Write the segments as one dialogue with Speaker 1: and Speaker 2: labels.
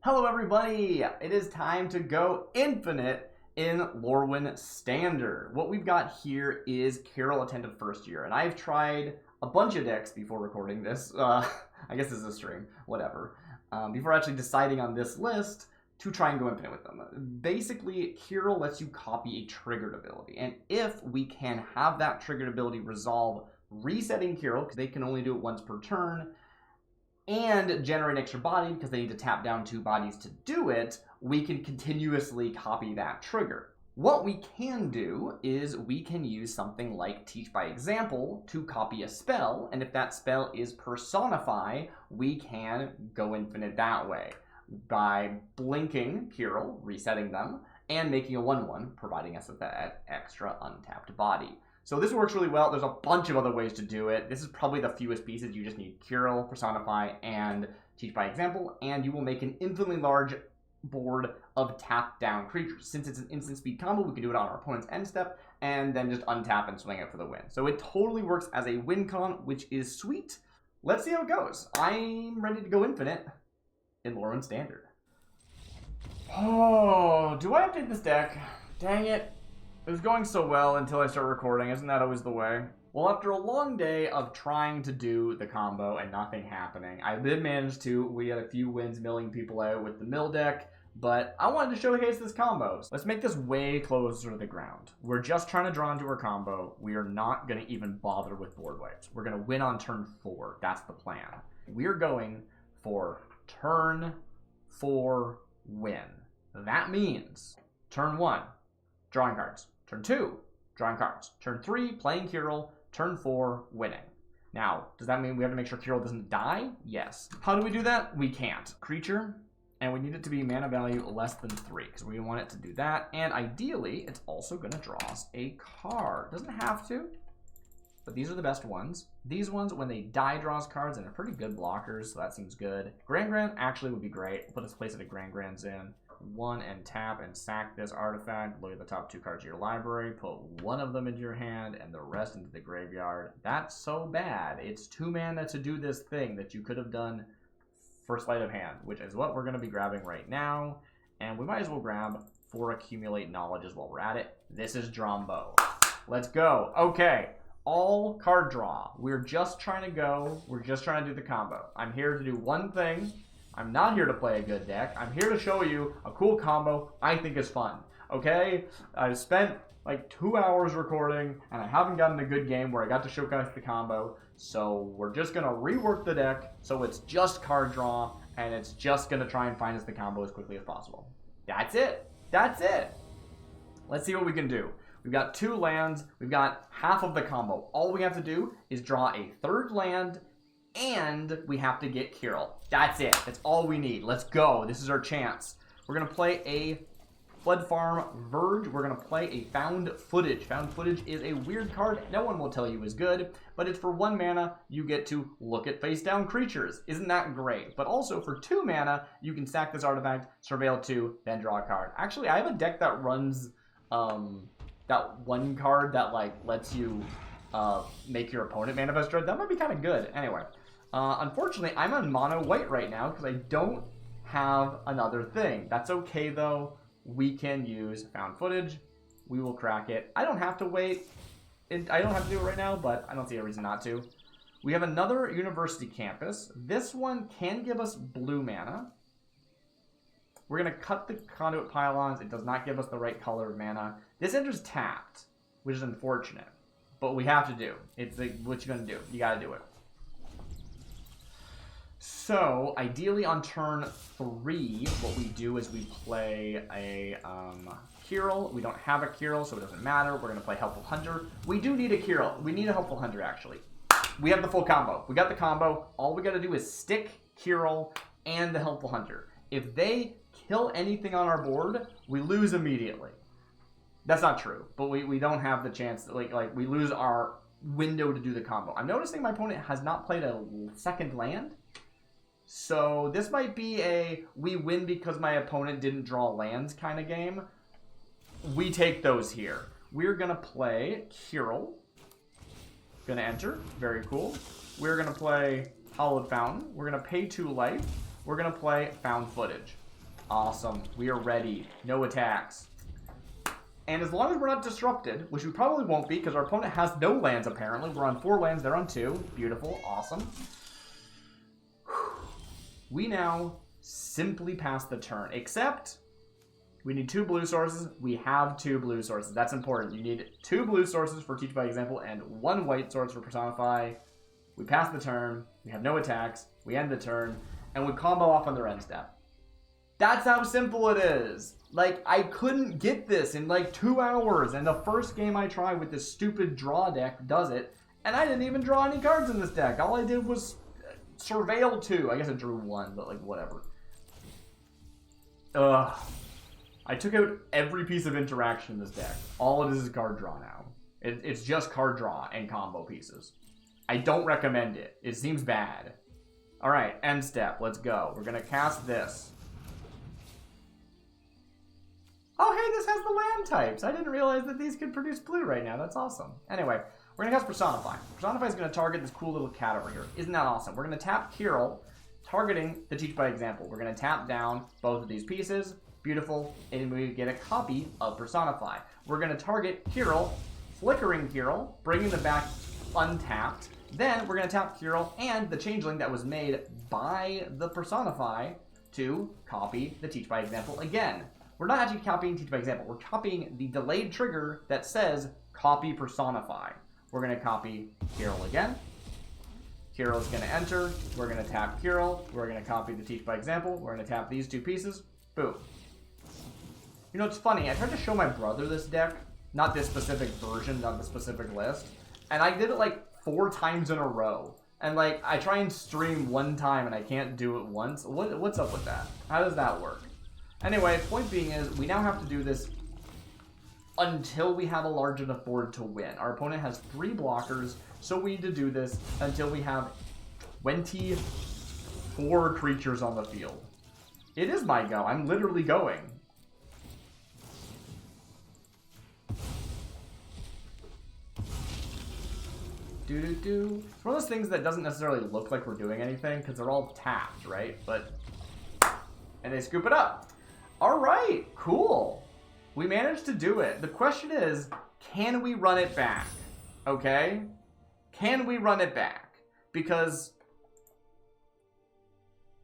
Speaker 1: Hello everybody! It is time to go infinite in Lorwyn Standard. What we've got here is Kirol Attentive First Year, and I've tried a bunch of decks before recording this. I guess this is a stream, whatever. Before actually deciding on this list to try and go infinite with them. Basically, Kirol lets you copy a triggered ability, and if we can have that triggered ability resolve resetting Kirol, because they can only do it once per turn, and generate an extra body because they need to tap down 2 bodies to do it, we can continuously copy that trigger. What we can do is we can use something like Teach by Example to copy a spell, and if that spell is Personify, we can go infinite that way by blinking Kirol, resetting them, and making a 1/1, providing us with that extra untapped body. So this works really well. There's a bunch of other ways to do it. This is probably the fewest pieces. You just need Kirol, Personify, and Teach by Example, and you will make an infinitely large board of tap-down creatures. Since it's an instant speed combo, we can do it on our opponent's end step, and then just untap and swing it for the win. So it totally works as a win con, which is sweet. Let's see how it goes. I'm ready to go infinite in Lorwyn Standard. Oh, do I update this deck? Dang it. It was going so well until I started recording. Isn't that always the way? Well, after a long day of trying to do the combo and nothing happening, I did manage to. We had a few wins milling people out with the mill deck, but I wanted to showcase this combo. Let's make this way closer to the ground. We're just trying to draw into our combo. We are not going to even bother with board wipes. We're going to win on turn 4. That's the plan. We're going for turn 4 win. That means turn 1, drawing cards. Turn 2, drawing cards. Turn 3, playing Kirol. Turn 4, winning. Now, does that mean we have to make sure Kirol doesn't die? Yes. How do we do that? We can't. Creature, and we need it to be mana value less than 3, because we want it to do that. And ideally, it's also going to draw us a card. Doesn't have to, but these are the best ones. These ones, when they die, draws cards, and they're pretty good blockers, so that seems good. Gran-gran actually would be great. Put us place it at gran-grans in. 1 and tap and sack this artifact. Look at the top 2 cards of your library. Put one of them into your hand and the rest into the graveyard. That's so bad. It's 2 mana to do this thing that you could have done for sleight of hand, which is what we're going to be grabbing right now. And we might as well grab 4 accumulate knowledges while we're at it. This is Drombo. Let's go. Okay. All card draw. We're just trying to go. We're just trying to do the combo. I'm here to do one thing. I'm not here to play a good deck. I'm here to show you a cool combo I think is fun. Okay? I've spent like 2 hours recording, and I haven't gotten a good game where I got to showcase the combo. So we're just going to rework the deck so it's just card draw, and it's just going to try and find us the combo as quickly as possible. That's it. That's it. Let's see what we can do. We've got 2 lands. We've got half of the combo. All we have to do is draw a 3rd land, and we have to get Kirol. That's it. That's all we need. Let's go. This is our chance. We're going to play a Flood Farm Verge. We're going to play a Found Footage. Found Footage is a weird card no one will tell you is good, but it's for 1 mana. You get to look at face-down creatures. Isn't that great? But also for 2 mana, you can sack this artifact, surveil 2, then draw a card. Actually, I have a deck that runs that 1 card that like lets you make your opponent manifest dread. That might be kind of good. Anyway. Unfortunately, I'm on mono white right now because I don't have another thing. That's okay, though. We can use Found Footage. We will crack it. I don't have to wait. I don't have to do it right now, but I don't see a reason not to. We have another University Campus. This one can give us blue mana. We're going to cut the Conduit Pylons. It does not give us the right color of mana. This enters tapped, which is unfortunate, but we have to do. It's like, what you going to do? You got to do it. So, ideally on turn 3, what we do is we play a Kirol. We don't have a Kirol, so it doesn't matter. We're going to play Helpful Hunter. We do need a Kirol. We need a Helpful Hunter, actually. We have the full combo. We got the combo. All we got to do is stick Kirol and the Helpful Hunter. If they kill anything on our board, we lose immediately. That's not true, but we don't have the chance. Like we lose our window to do the combo. I'm noticing my opponent has not played a 2nd land. So this might be a we win because my opponent didn't draw lands kind of game. We take those here. We're going to play Kirol. Going to enter. Very cool. We're going to play Hallowed Fountain. We're going to pay 2 life. We're going to play Found Footage. Awesome. We are ready. No attacks. And as long as we're not disrupted, which we probably won't be because our opponent has no lands apparently. We're on 4 lands, they're on 2. Beautiful. Awesome. We now simply pass the turn, except we need 2 blue sources. We have 2 blue sources. That's important. You need 2 blue sources for Teach by Example and 1 white source for Personify. We pass the turn. We have no attacks. We end the turn. And we combo off on their end step. That's how simple it is. Like, I couldn't get this in like 2 hours. And the first game I tried with this stupid draw deck does it. And I didn't even draw any cards in this deck. All I did was surveil 2. I guess I drew 1, but like, whatever. Ugh. I took out every piece of interaction in this deck. All it is card draw now. It's just card draw and combo pieces. I don't recommend it. It seems bad. Alright, end step. Let's go. We're going to cast this. Oh, hey, this has the land types. I didn't realize that these could produce blue right now. That's awesome. Anyway, we're going to cast Personify. Personify is going to target this cool little cat over here. Isn't that awesome? We're going to tap Kirol, targeting the Teach by Example. We're going to tap down both of these pieces. Beautiful. And we get a copy of Personify. We're going to target Kirol, flickering Kirol, bringing them back untapped. Then we're going to tap Kirol and the changeling that was made by the Personify to copy the Teach by Example again. We're not actually copying Teach by Example. We're copying the delayed trigger that says copy Personify. We're going to copy Kirol again. Kirol is going to enter. We're going to tap Kirol. We're going to copy the Teach by Example. We're going to tap these 2 pieces. Boom. You know, it's funny. I tried to show my brother this deck. Not this specific version, not the specific list. And I did it like 4 times in a row. And like, I try and stream 1 time and I can't do it once. What's up with that? How does that work? Anyway, point being is, we now have to do this until we have a large enough board to win. Our opponent has 3 blockers, so we need to do this until we have 24 creatures on the field. It is my go. I'm literally going. Do-do-do. It's one of those things that doesn't necessarily look like we're doing anything, because they're all tapped, right? But, and they scoop it up. All right, cool. We managed to do it. The question is, can we run it back? Okay? Can we run it back? Because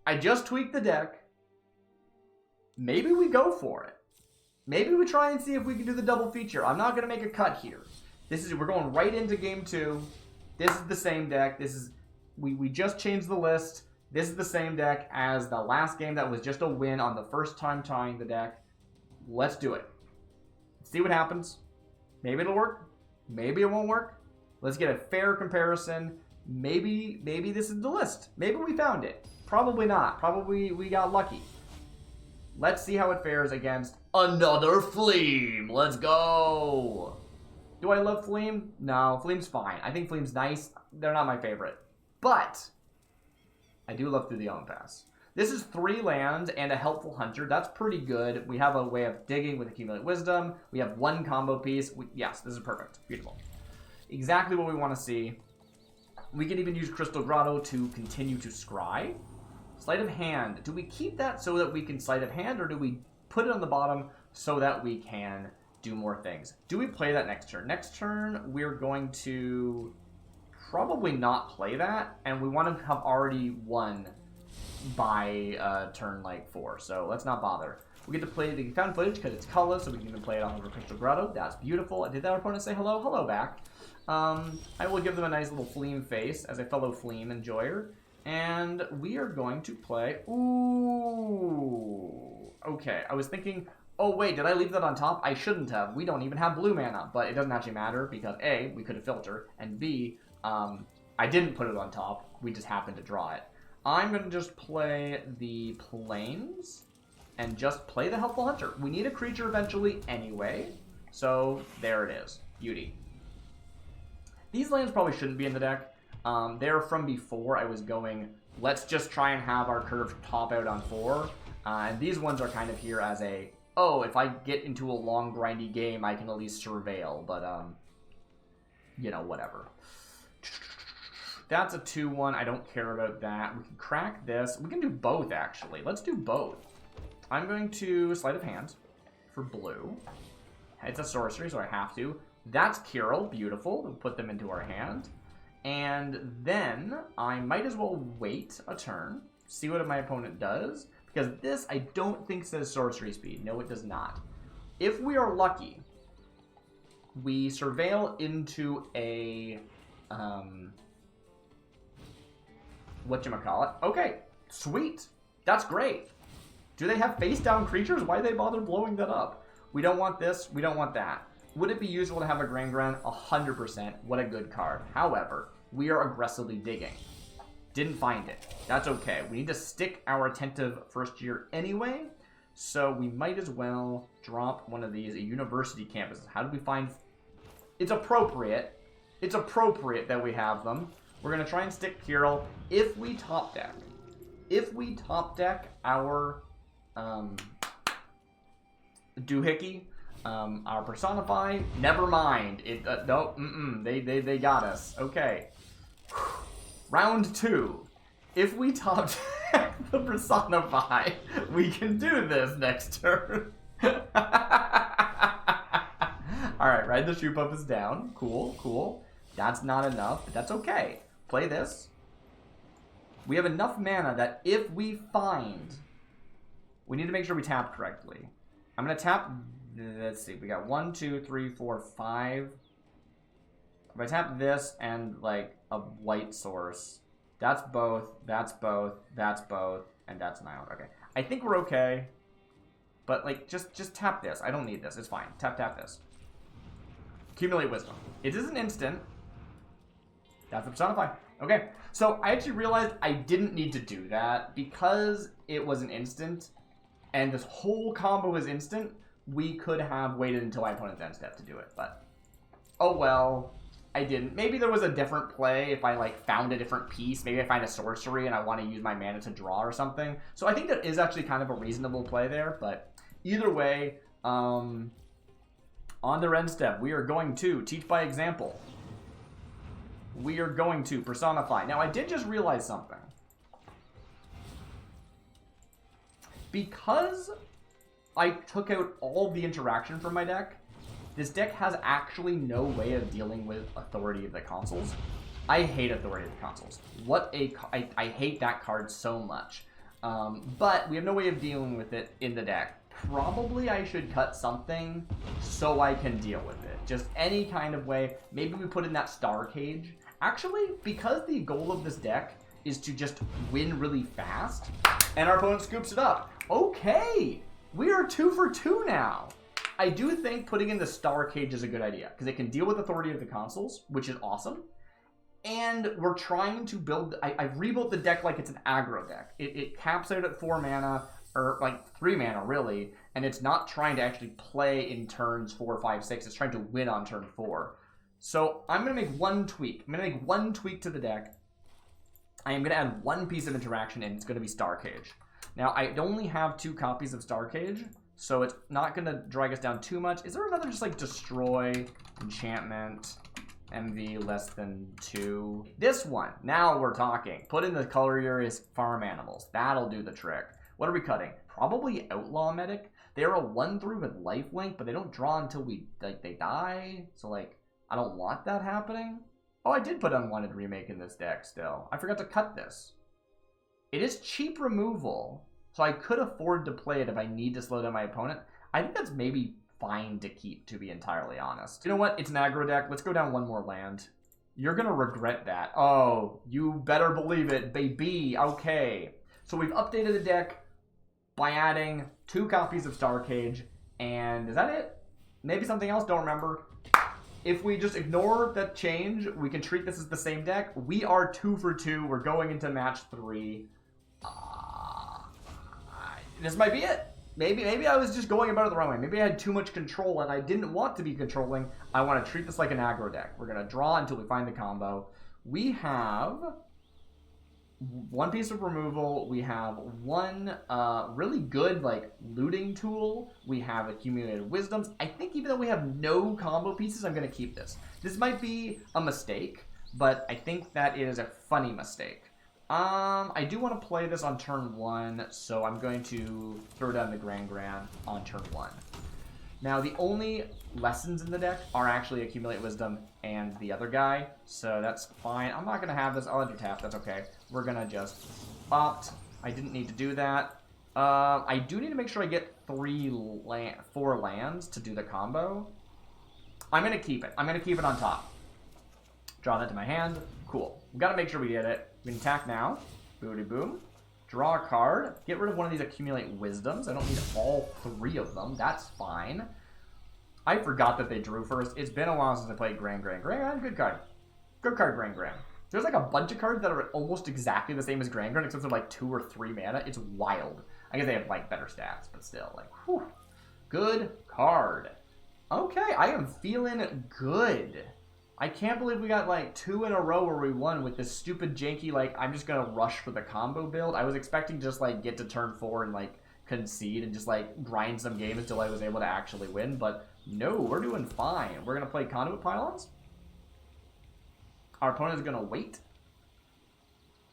Speaker 1: I just tweaked the deck. Maybe we go for it. Maybe we try and see if we can do the double feature. I'm not going to make a cut here. We're going right into game 2. This is the same deck. We just changed the list. This is the same deck as the last game that was just a win on the first time tying the deck. Let's do it. See what happens. Maybe it'll work. Maybe it won't work. Let's get a fair comparison. Maybe this is the list. Maybe we found it. Probably not. Probably we got lucky. Let's see how it fares against another Fleam. Let's go. Do I love Fleam? No, Fleam's fine. I think Fleam's nice. They're not my favorite. But I do love Through the Own Pass. This is 3 lands and a Helpful Hunter. That's pretty good. We have a way of digging with Accumulate Wisdom. We have 1 combo piece. Yes, this is perfect. Beautiful. Exactly what we want to see. We can even use Crystal Grotto to continue to scry. Sleight of Hand. Do we keep that so that we can Sleight of Hand, or do we put it on the bottom so that we can do more things? Do we play that next turn? Next turn, we're going to probably not play that, and we want to have already won by turn like 4, so let's not bother. We get to play the found footage because it's colorless, so we can even play it off of a Crystal Grotto. That's beautiful. Did our opponent say hello? Hello back. I will give them a nice little Fleam face as a fellow Fleam enjoyer. And we are going to play... Ooh. Okay, I was thinking... Oh, wait, did I leave that on top? I shouldn't have. We don't even have blue mana, but it doesn't actually matter because A, we could have filtered, and B, I didn't put it on top. We just happened to draw it. I'm going to just play the Plains and just play the Helpful Hunter. We need a creature eventually anyway, so there it is. Beauty. These lands probably shouldn't be in the deck. They're from before I was going, let's just try and have our curve top out on 4. And these ones are kind of here as a, oh, if I get into a long, grindy game, I can at least surveil. But, you know, whatever. That's a 2-1. I don't care about that. We can crack this. We can do both, actually. Let's do both. I'm going to Sleight of Hand for blue. It's a sorcery, so I have to. That's Kirol. Beautiful. We'll put them into our hand. And then I might as well wait a turn, see what my opponent does, because this I don't think says sorcery speed. No, it does not. If we are lucky, we surveil into a whatchamacallit. Okay, sweet. That's great. Do they have face down creatures? Why did they bother blowing that up? We don't want this, we don't want that. Would it be useful to have a gran-gran? 100%. What a good card. However, we are aggressively digging. Didn't find it. That's okay. We need to stick our attentive first year anyway, so we might as well drop one of these, a university campuses. How do we find... It's appropriate. It's appropriate that we have them. We're going to try and stick Kirol. If we top deck our doohickey, our personify, never mind. No, they got us. Okay. Round 2. If we top deck the personify, we can do this next turn. Alright, Ride the Shoe Pup is down. Cool, cool. That's not enough, but that's okay. Play this. We have enough mana that if we find... We need to make sure we tap correctly. I'm going to tap... Let's see, we got 1, 2, 3, 4, 5. If I tap this and, like, a white source, that's both, that's both, that's both, and that's an island. Okay. I think we're okay. But, like, just tap this. I don't need this. It's fine. Tap this. Accumulate Wisdom. It is an instant. That's the personify. Okay. So, I actually realized I didn't need to do that. Because it was an instant, and this whole combo is instant, we could have waited until my opponent's end step to do it. But, oh well. I didn't. Maybe there was a different play if I, like, found a different piece. Maybe I find a sorcery and I want to use my mana to draw or something. So I think that is actually kind of a reasonable play there. But either way, on their end step, we are going to teach by example. We are going to personify. Now, I did just realize something. Because I took out all the interaction from my deck, this deck has actually no way of dealing with Authority of the Consuls. I hate Authority of the Consuls. I hate that card so much. But we have no way of dealing with it in the deck. Probably I should cut something so I can deal with it. Just any kind of way. Maybe we put in that Star Cage. Actually, because the goal of this deck is to just win really fast, and our opponent scoops it up. Okay! We are 2 for 2 now. I do think putting in the Star Cage is a good idea, because it can deal with Authority of the Consuls, which is awesome. And we're trying to build... I've rebuilt the deck like it's an aggro deck. It caps out at 4 mana, or like 3 mana, really, and it's not trying to actually play in turns 4, 5, 6. It's trying to win on turn 4. So I'm going to make one tweak. I'm going to make one tweak to the deck. I am going to add one piece of interaction, and it's going to be Star Cage. Now, I only have 2 copies of Star Cage, so it's not going to drag us down too much. Is there another just like Destroy, Enchantment, MV less than 2? This one, now we're talking. Put in the color areas farm animals. That'll do the trick. What are we cutting? Probably Outlaw Medic. They're a 1/3 with lifelink, but they don't draw until they die. So like, I don't want that happening. Oh, I did put Unwanted Remake in this deck still. I forgot to cut this. It is cheap removal. So I could afford to play it if I need to slow down my opponent. I think that's maybe fine to keep, to be entirely honest. You know what? It's an aggro deck. Let's go down one more land. You're going to regret that. Oh, you better believe it, baby. Okay. So we've updated the deck by adding 2 copies of Star Cage. And is that it? Maybe something else? Don't remember. If we just ignore that change, we can treat this as the same deck. We are 2 for 2. We're going into match 3. This might be it. Maybe I was just going about it the wrong way. Maybe I had too much control and I didn't want to be controlling. I want to treat this like an aggro deck. We're going to draw until we find the combo. We have 1 piece of removal. We have 1 really good like looting tool. We have accumulated wisdoms. I think even though we have no combo pieces, I'm going to keep this. This might be a mistake, but I think that is a funny mistake. I do want to play this on turn 1, so I'm going to throw down the gran-gran on turn 1. Now, the only lessons in the deck are actually Accumulate Wisdom and the other guy, so that's fine. I'm not going to have this. I'll let you tap. That's okay. We're going to just opt. I didn't need to do that. I do need to make sure I get 4 lands to do the combo. I'm going to keep it. I'm going to keep it on top. Draw that to my hand. Cool. We've got to make sure we get it. We can attack now. Booty boom. Draw a card. Get rid of one of these Accumulate Wisdoms. I don't need all 3 of them. That's fine. I forgot that they drew first. It's been a while since I played gran-gran. Gran-gran, good card. Good card, gran-gran. There's like a bunch of cards that are almost exactly the same as gran-gran, except they're like 2 or 3 mana. It's wild. I guess they have like better stats, but still, like, whew. Good card. Okay, I am feeling good. I can't believe we got like 2 in a row where we won with this stupid janky, like, I'm just gonna rush for the combo build. I was expecting to just like get to turn 4 and like concede and just like grind some games until I was able to actually win, but no, we're doing fine. We're gonna play Conduit Pylons. Our opponent is gonna wait.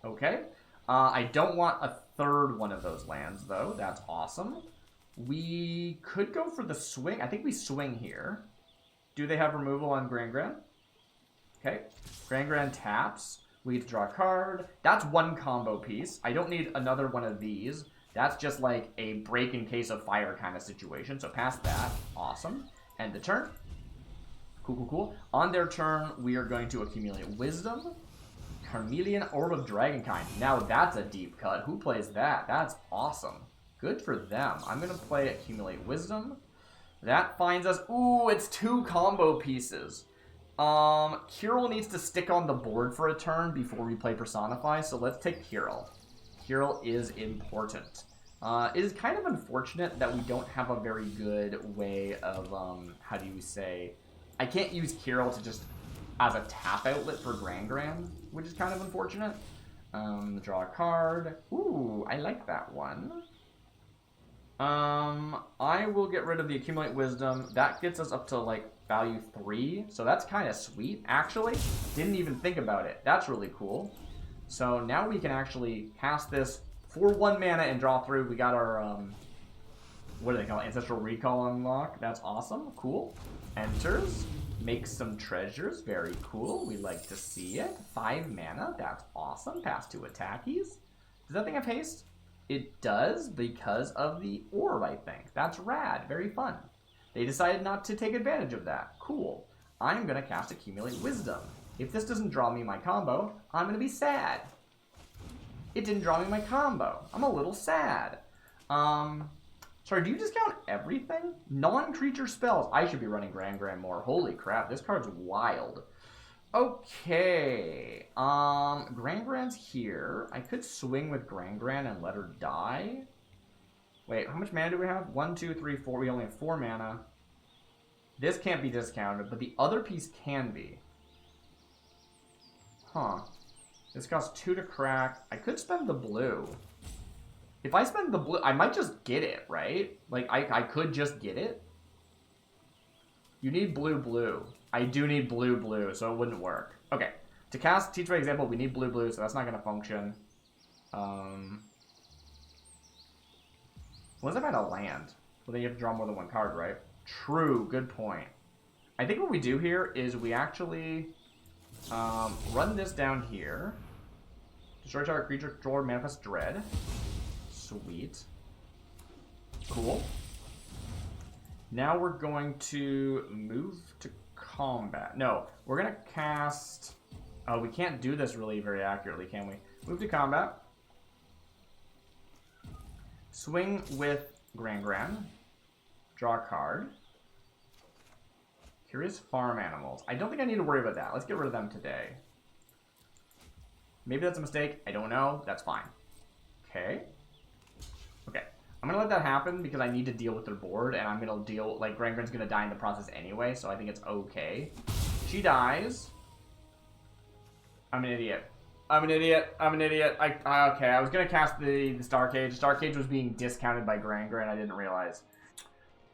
Speaker 1: Okay. I don't want a 3rd one of those lands though. That's awesome. We could go for the swing. I think we swing here. Do they have removal on gran-gran? Okay, gran-gran taps. We get to draw a card. That's 1 combo piece. I don't need another one of these. That's just like a break in case of fire kind of situation. So past that. Awesome. End the turn. Cool, cool, cool. On their turn, we are going to Accumulate Wisdom. Carmelian Orb of Dragonkind. Now that's a deep cut. Who plays that? That's awesome. Good for them. I'm going to play Accumulate Wisdom. That finds us... Ooh, it's 2 combo pieces. Kirol needs to stick on the board for a turn before we play Personify, so let's take Kirol. Kirol is important. It is kind of unfortunate that we don't have a very good way of, how do you say... I can't use Kirol to just as a tap outlet for gran-gran, which is kind of unfortunate. Draw a card. Ooh, I like that one. I will get rid of the Accumulate Wisdom. That gets us up to, like, value 3. So that's kind of sweet, actually. Didn't even think about it. That's really cool. So now we can actually cast this for 1 mana and draw through. We got our, what do they call it? Ancestral Recall unlock. That's awesome. Cool. Enters. Makes some treasures. Very cool. We like to see it. 5 mana. That's awesome. Pass 2 attackies. Does that thing have haste? It does because of the orb, I think. That's rad. Very fun. They decided not to take advantage of that. Cool. I'm going to cast Accumulate Wisdom. If this doesn't draw me my combo, I'm going to be sad. It didn't draw me my combo. I'm a little sad. Sorry, do you discount everything? Non-creature spells. I should be running gran-gran more. Holy crap, this card's wild. Okay. Gran-gran's here. I could swing with gran-gran and let her die. Wait, how much mana do we have? 1, 2, 3, 4. We only have 4 mana. This can't be discounted, but the other piece can be. Huh. This costs 2 to crack. I could spend the blue. If I spend the blue, I might just get it, right? Like, I could just get it. You need blue, blue. I do need blue, blue, so it wouldn't work. Okay. To cast Teach by Example, we need blue, blue, so that's not going to function. What if I had a land? Well, then you have to draw more than 1 card, right? True. Good point. I think what we do here is we actually run this down here. Destroy target creature, controller, manifest dread. Sweet. Cool. Now we're going to move to combat. No, we're going to cast... Oh, we can't do this really very accurately, can we? Move to combat. Swing with gran-gran. Draw a card. Curious Farm Animals. I don't think I need to worry about that. Let's get rid of them today. Maybe that's a mistake. I don't know. That's fine. Okay. Okay. I'm going to let that happen because I need to deal with their board, and I'm going to deal... Like, gran-gran's going to die in the process anyway, so I think it's okay. She dies. I'm an idiot. I'm an idiot. I'm an idiot. Okay, I was going to cast the Star Cage. Star Cage was being discounted by gran-gran. I didn't realize.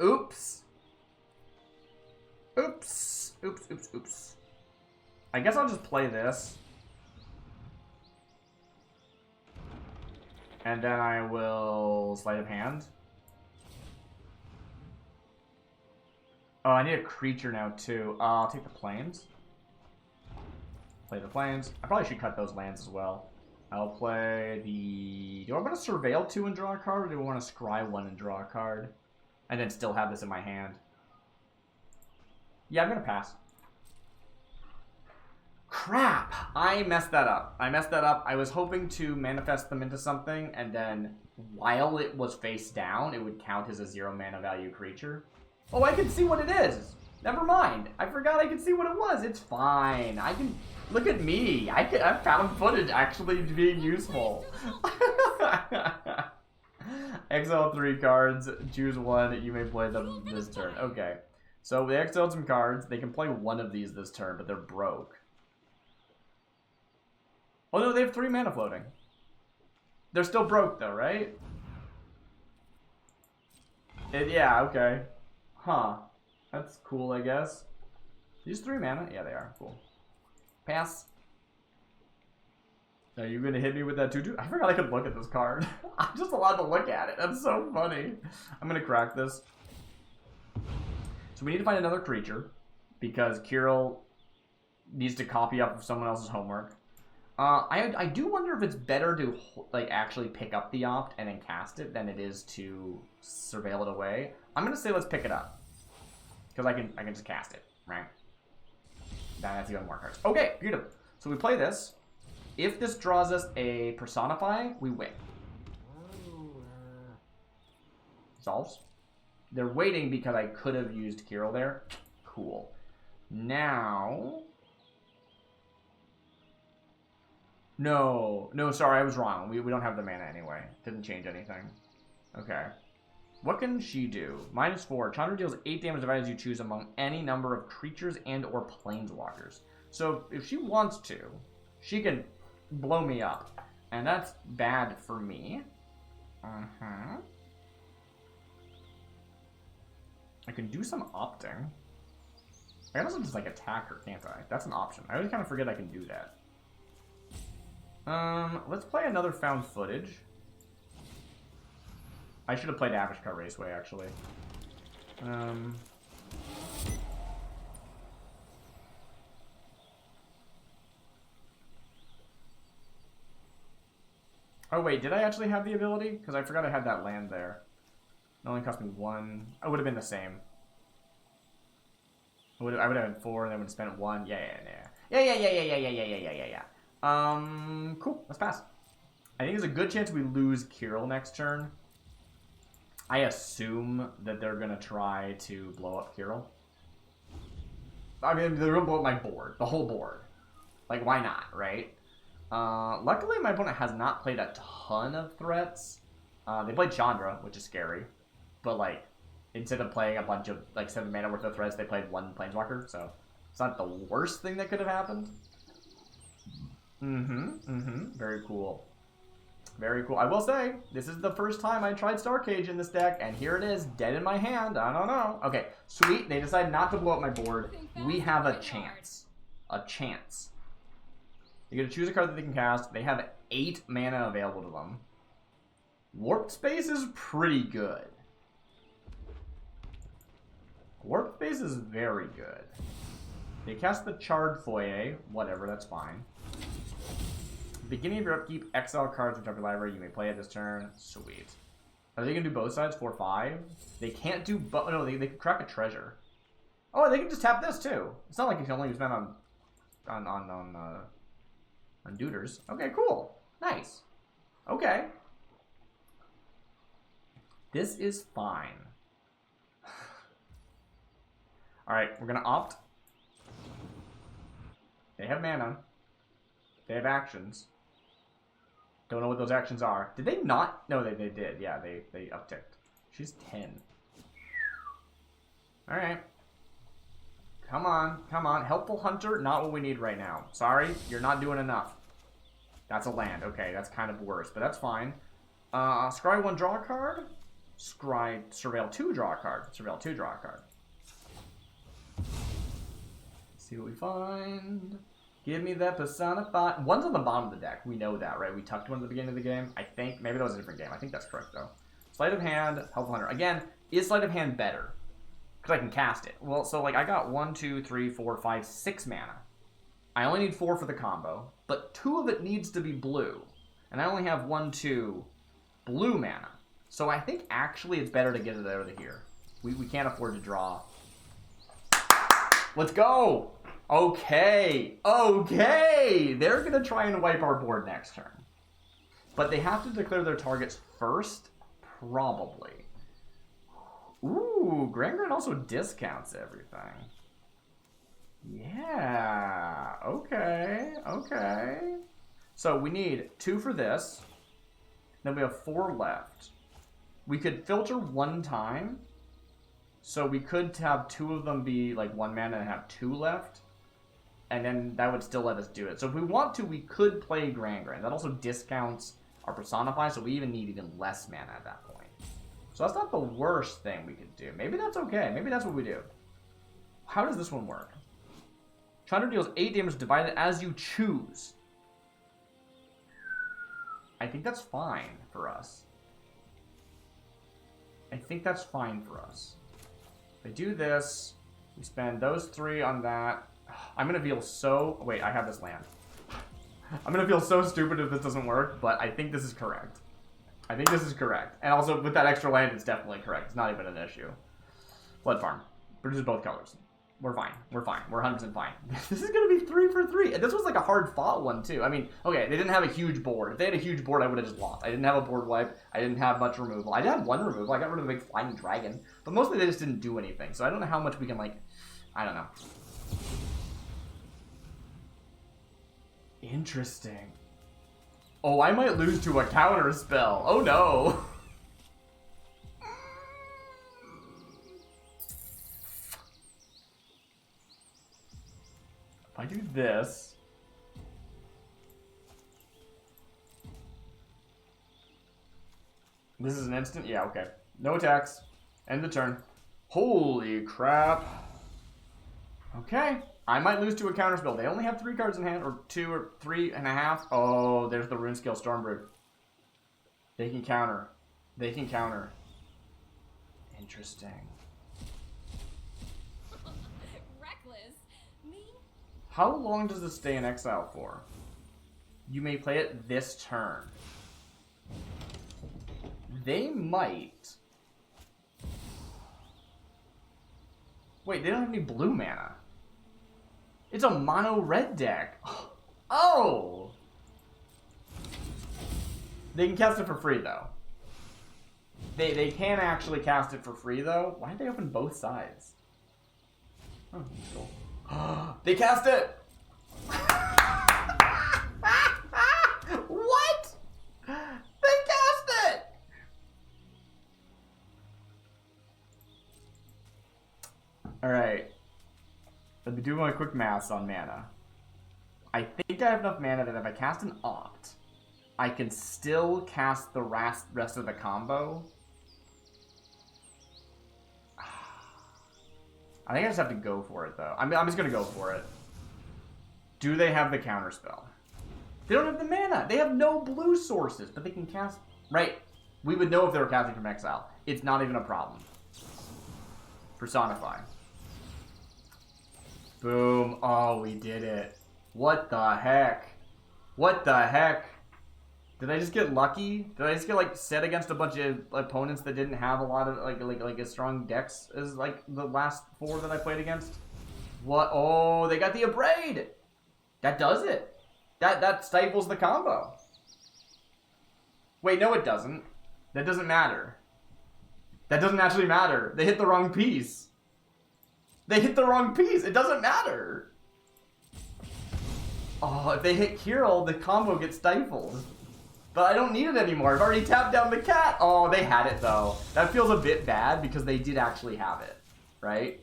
Speaker 1: Oops. Oops. Oops, oops, oops. I guess I'll just play this. And then I will sleight of hand. Oh, I need a creature now, too. I'll take the plains. Play the plains. I probably should cut those lands as well. I'll play the... Do I want to Surveil 2 and draw a card, or do I want to Scry 1 and draw a card? And then still have this in my hand? Yeah, I'm going to pass. Crap! I messed that up. I was hoping to manifest them into something, and then while it was face down, it would count as a 0 mana value creature. Oh, I can see what it is! Never mind. I forgot I could see what it was. It's fine. I can... Look at me. I found footage actually being useful. Exile 3 cards. Choose one. You may play them this turn. Okay. So they exiled some cards. They can play one of these this turn, but they're broke. Oh no, they have 3 mana floating. They're still broke though, right? Yeah, okay. Huh. That's cool, I guess. These 3 mana? Yeah, they are. Cool. Pass. Are you gonna hit me with that 2/2? I forgot I could look at this card. I'm just allowed to look at it. That's so funny. I'm gonna crack this. So we need to find another creature because Kirol needs to copy up of someone else's homework. I do wonder if it's better to like actually pick up the opt and then cast it than it is to surveil it away. I'm gonna say let's pick it up because I can just cast it, right? That's even more cards. Okay, beautiful. So we play this. If this draws us a Personify, we win. Solves. They're waiting because I could have used Kirol there. Cool. Now... No, sorry, I was wrong. We don't have the mana anyway. Didn't change anything. Okay. What can she do? -4. Chandra deals 8 damage divided as you choose among any number of creatures and or planeswalkers. So if she wants to, she can blow me up. And that's bad for me. I can do some opting. I can also just like attack her, can't I? That's an option. I always kind of forget I can do that. Let's play another found footage. I should have played Average Cut Raceway, actually. Oh, wait, did I actually have the ability? Because I forgot I had that land there. It only cost me 1. It would have been the same. I would have had 4, and then would have spent 1. Yeah. Cool. Let's pass. I think there's a good chance we lose Kirol next turn. I assume that they're going to try to blow up Kirol. I mean, they're going to blow up my board. The whole board. Like, why not, right? Luckily, my opponent has not played a ton of threats. They played Chandra, which is scary. But, like, instead of playing a bunch of, like, 7 mana worth of threats, they played 1 Planeswalker. So, it's not the worst thing that could have happened. Very cool. Very cool. I will say, this is the first time I tried Star Cage in this deck, and here it is, dead in my hand. I don't know. Okay, sweet. They decided not to blow up my board. We have a chance. A chance. You get to choose a card that they can cast. They have 8 mana available to them. Warped Space is pretty good. Warped Space is very good. They cast the Charred Foyer. Whatever, that's fine. Beginning of your upkeep, exile cards from your library. You may play it this turn. Sweet. Are they going to do both sides? 4/5? They can't do both. No, they can crack a treasure. Oh, they can just tap this too. It's not like you can only spend on Duders. Okay, cool. Nice. Okay. This is fine. Alright, we're going to opt. They have mana. They have actions. Don't know what those actions are. Did they not? No, they did. Yeah, they upticked. She's 10. Alright. Come on. Helpful Hunter, not what we need right now. Sorry, you're not doing enough. That's a land. Okay, that's kind of worse, but that's fine. Scry 1, draw a card. Surveil 2, draw a card. Surveil 2, draw a card. Let's see what we find. Give me that personified. One's on the bottom of the deck. We know that, right? We tucked one at the beginning of the game. I think. Maybe that was a different game. I think that's correct, though. Sleight of hand, Helpful Hunter. Again, is Sleight of Hand better? Because I can cast it. Well, so, like, I got 1, 2, 3, 4, 5, 6 mana. I only need 4 for the combo, but 2 of it needs to be blue. And I only have 1, 2 blue mana. So I think, actually, it's better to get it out of here. We can't afford to draw. Let's go! Okay, okay! They're going to try and wipe our board next turn. But they have to declare their targets first? Probably. Ooh, gran-gran also discounts everything. Yeah, okay, okay. So we need 2 for this. Then we have 4 left. We could filter 1 time. So we could have 2 of them be like 1 mana and have 2 left. And then that would still let us do it. So if we want to, we could play gran-gran. That also discounts our Personify, so we even need even less mana at that point. So that's not the worst thing we could do. Maybe that's okay. Maybe that's what we do. How does this one work? Chandra deals 8 damage divided as you choose. I think that's fine for us. I think that's fine for us. If I do this, we spend those 3 on that. I'm going to feel so... Wait, I have this land. I'm going to feel so stupid if this doesn't work, but I think this is correct. I think this is correct. And also, with that extra land, it's definitely correct. It's not even an issue. Blood Farm. Produces both colors. We're fine. We're fine. We're 100% fine. This is going to be 3 for 3. And this was like a hard-fought one, too. I mean, okay, they didn't have a huge board. If they had a huge board, I would have just lost. I didn't have a board wipe. I didn't have much removal. I did have 1 removal. I got rid of the big flying dragon. But mostly they just didn't do anything. So I don't know how much we can, like... I don't know. Interesting. Oh, I might lose to a counter spell. Oh no. If I do this. This is an instant? Yeah, okay. No attacks. End the turn. Holy crap. Okay. I might lose to a counterspell. They only have 3 cards in hand, or 2 or 3.5. Oh, there's the Runescale Stormbrew. They can counter. They can counter. Interesting.
Speaker 2: Reckless. Me?
Speaker 1: How long does this stay in exile for? You may play it this turn. They might. Wait, they don't have any blue mana. It's a mono red deck. Oh! They can cast it for free, though. They can actually cast it for free, though. Why did they open both sides? Oh, cool. They cast it! What? They cast it! Alright. Let me do my quick maths on mana. I think I have enough mana that if I cast an Opt, I can still cast the rest of the combo. I think I just have to go for it, though. I'm just going to go for it. Do they have the counterspell? They don't have the mana. They have no blue sources, but they can cast... Right. We would know if they were casting from exile. It's not even a problem. Personify. Boom. Oh, we did it. What the heck? What the heck? Did I just get lucky? Did I just get, like, set against a bunch of opponents that didn't have a lot of, like as strong decks as, like, the last 4 that I played against? What? Oh, they got the Abrade! That does it. That stifles the combo. Wait, no it doesn't. That doesn't matter. That doesn't actually matter. They hit the wrong piece. They hit the wrong piece. It doesn't matter. Oh, if they hit Kirol, the combo gets stifled. But I don't need it anymore. I've already tapped down the cat. Oh, they had it, though. That feels a bit bad because they did actually have it. Right?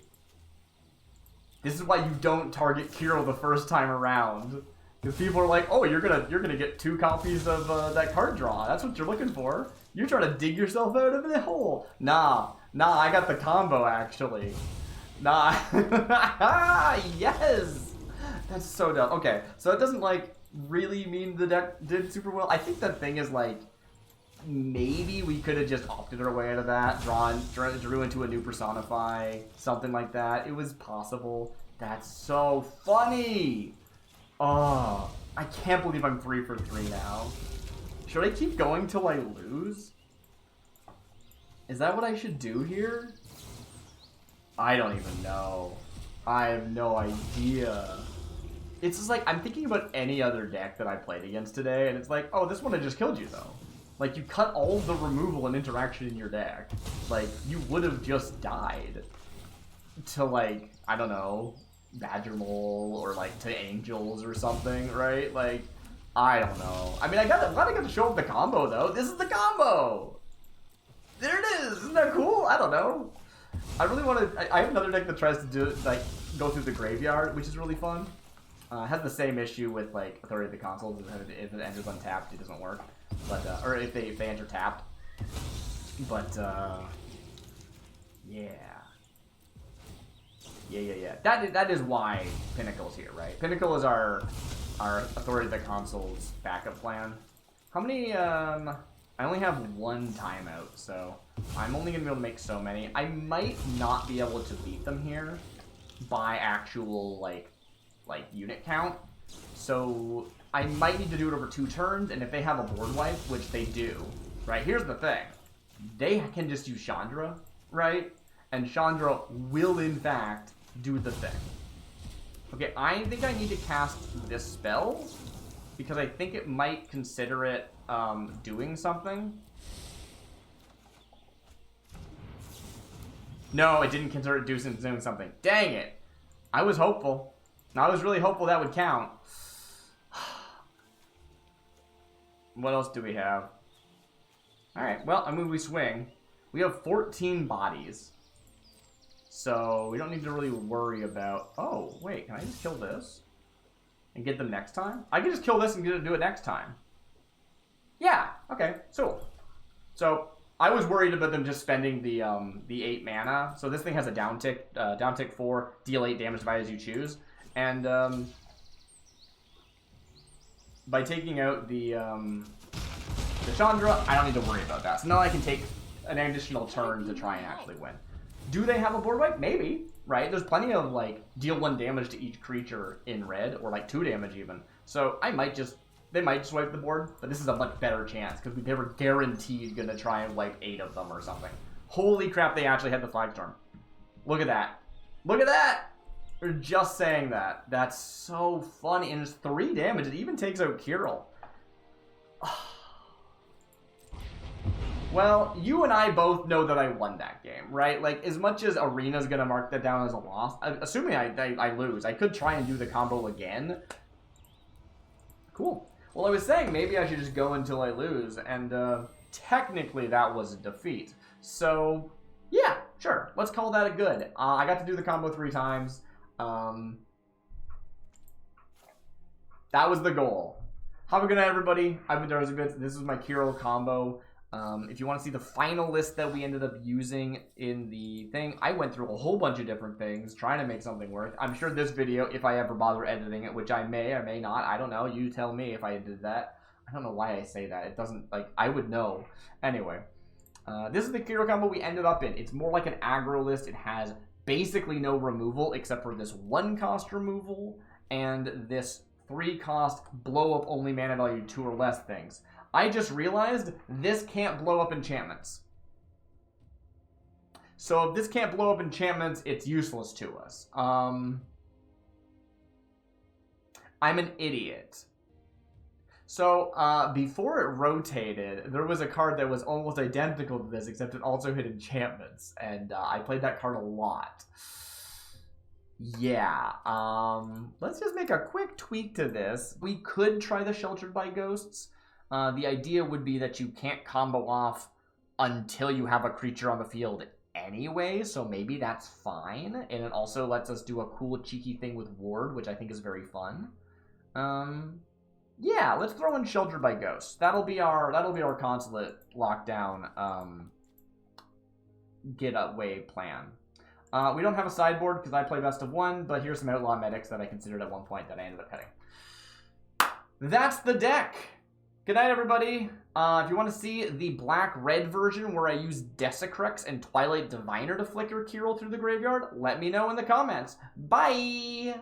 Speaker 1: This is why you don't target Kirol the first time around. Because people are like, oh, you're gonna get 2 copies of that card draw. That's what you're looking for. You're trying to dig yourself out of the hole. Nah, I got the combo, actually. Nah. Yes! That's so dumb. Okay, so it doesn't, like, really mean the deck did super well. I think the thing is, like, maybe we could have just opted our way out of that, drew into a new Personify, something like that. It was possible. That's so funny! Oh, I can't believe I'm 3 for 3 now. Should I keep going till I lose? Is that what I should do here? I don't even know. I have no idea. It's just like, I'm thinking about any other deck that I played against today, and it's like, oh, this one I just killed you, though. Like, you cut all the removal and interaction in your deck. Like, you would have just died. To, like, I don't know, Badger Mole, or, like, to Angels or something, right? Like, I don't know. I mean, I'm glad I got to show up the combo, though. This is the combo! There it is! Isn't that cool? I don't know. I really want to... I have another deck that tries to do, like, go through the graveyard, which is really fun. Has the same issue with, like, Authority of the Consoles. If it enters untapped, it doesn't work. But, or if they enter tapped. But, yeah. Yeah. That is why Pinnacle's here, right? Pinnacle is our Authority of the Consoles backup plan. How many, I only have one timeout, so I'm only going to be able to make so many. I might not be able to beat them here by actual, like unit count. So I might need to do it over 2 turns, and if they have a board wipe, which they do, right? Here's the thing. They can just use Chandra, right? And Chandra will, in fact, do the thing. Okay, I think I need to cast this spell, because I think it might consider it doing something. No, it didn't consider it doing something. Dang it! I was hopeful. I was really hopeful that would count. What else do we have? Alright, well, I mean, we swing. We have 14 bodies. So, we don't need to really worry about... Oh, wait, can I just kill this? And get them next time? I can just kill this and do it next time. Yeah, okay, so, I was worried about them just spending the 8 mana. So this thing has a downtick 4, deal 8 damage divided as you choose. And, by taking out the Chandra, I don't need to worry about that. So now I can take an additional turn to try and actually win. Do they have a board wipe? Maybe, right? There's plenty of, like, deal 1 damage to each creature in red, or, like, 2 damage even. So they might just wipe the board, but this is a much better chance, because they were guaranteed going to try and wipe 8 of them or something. Holy crap, they actually had the Flagstorm. Look at that. Look at that! They're just saying that. That's so funny. And it's 3 damage. It even takes out Kirol. Well, you and I both know that I won that game, right? Like, as much as Arena's going to mark that down as a loss, assuming I lose, I could try and do the combo again. Cool. Well, I was saying maybe I should just go until I lose, and technically that was a defeat. So, yeah, sure. Let's call that a good. I got to do the combo 3 times. That was the goal. Have a good night, everybody. I've been Darzabits. This is my Kirol combo. If you want to see the final list that we ended up using in the thing, I went through a whole bunch of different things trying to make something work. I'm sure this video, if I ever bother editing it, which I may or may not, I don't know. You tell me if I did that. I don't know why I say that. It doesn't, like, I would know. Anyway, this is the Kirol combo we ended up in. It's more like an aggro list. It has basically no removal except for this 1-cost removal and this 3-cost blow up only mana value 2 or less things. I just realized this can't blow up enchantments. So if this can't blow up enchantments, it's useless to us. I'm an idiot. So before it rotated, there was a card that was almost identical to this, except it also hit enchantments. And I played that card a lot. Yeah, let's just make a quick tweak to this. We could try the Sheltered by Ghosts. The idea would be that you can't combo off until you have a creature on the field anyway, so maybe that's fine. And it also lets us do a cool, cheeky thing with Ward, which I think is very fun. Yeah, let's throw in Sheltered by Ghosts. That'll be our consulate lockdown getaway plan. We don't have a sideboard because I play best of one, but here's some Outlaw Medics that I considered at one point that I ended up cutting. That's the deck. Good night, everybody. If you want to see the black-red version where I use Desecrex and Twilight Diviner to flicker Kirol through the graveyard, let me know in the comments. Bye!